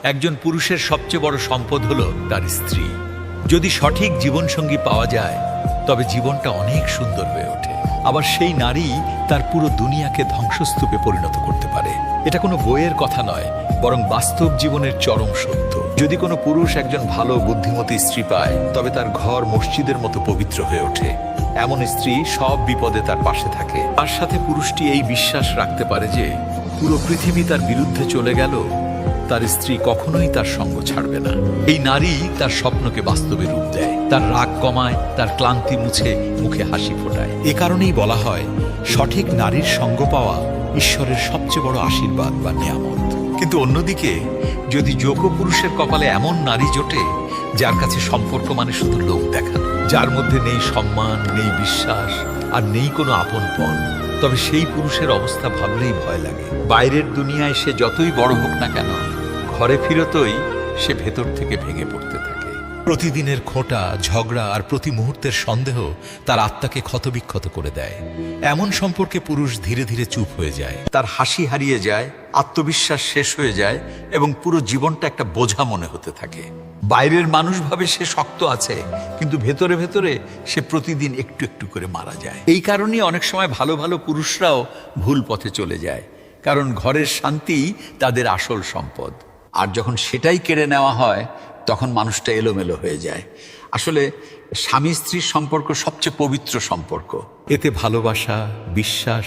একজন পুরুষের সবচেয়ে বড় সম্পদ হলো তার স্ত্রী। যদি সঠিক জীবনসঙ্গী পাওয়া যায় তবে জীবনটা অনেক সুন্দর হয়ে ওঠে। আবার সেই নারী তার পুরো দুনিয়াকে ধ্বংসস্তূপে পরিণত করতে পারে। এটা কোনো বইয়ের কথা নয়, বরং বাস্তব জীবনের চরম সত্য। যদি কোনো পুরুষ একজন ভালো বুদ্ধিমতী স্ত্রী পায় তবে তার ঘর মসজিদের মতো পবিত্র হয়ে ওঠে। এমন স্ত্রী সব বিপদে তার পাশে থাকে। তার সাথে পুরুষটি এই বিশ্বাস রাখতে পারে যে পুরো পৃথিবী তার বিরুদ্ধে চলে গেল, তার স্ত্রী কখনোই তার সঙ্গ ছাড়বে না। এই নারী তার স্বপ্নকে বাস্তবে রূপ দেয়, তার রাগ কমায়, তার ক্লান্তি মুছে মুখে হাসি ফোটায়। এ কারণেই বলা হয় সঠিক নারীর সঙ্গ পাওয়া ঈশ্বরের সবচেয়ে বড় আশীর্বাদ বা নিয়ামত। কিন্তু অন্যদিকে যদি যোগ্য পুরুষের কপালে এমন নারী জোটে যার কাছে সম্পর্ক মানে শুধু লোক দেখানো, যার মধ্যে নেই সম্মান, নেই বিশ্বাস, আর নেই কোনো আপনপন, তবে সেই পুরুষের অবস্থা ভাবলেই ভয় লাগে। বাইরের দুনিয়ায় সে যতই বড় হোক না কেন, ঘরে ফিরতই সে ভেতর থেকে ভেঙে পড়তে থাকে। প্রতিদিনের খোঁটা, ঝগড়া আর প্রতি মুহূর্তের সন্দেহ তার আত্মাকে ক্ষতবিক্ষত করে দেয়। এমন সম্পর্কে পুরুষ ধীরে ধীরে চুপ হয়ে যায়, তার হাসি হারিয়ে যায়, আত্মবিশ্বাস শেষ হয়ে যায় এবং পুরো জীবনটা একটা বোঝা মনে হতে থাকে। বাইরের মানুষ ভাবে সে শক্ত আছে, কিন্তু ভেতরে ভেতরে সে প্রতিদিন একটু একটু করে মারা যায়। এই কারণেই অনেক সময় ভালো ভালো পুরুষরাও ভুল পথে চলে যায়, কারণ ঘরের শান্তি তাদের আসল সম্পদ। আর যখন সেটাই কেড়ে নেওয়া হয় তখন মানুষটা এলোমেলো হয়ে যায়। আসলে স্বামী স্ত্রীর সম্পর্ক সবচেয়ে পবিত্র সম্পর্ক। এতে ভালোবাসা, বিশ্বাস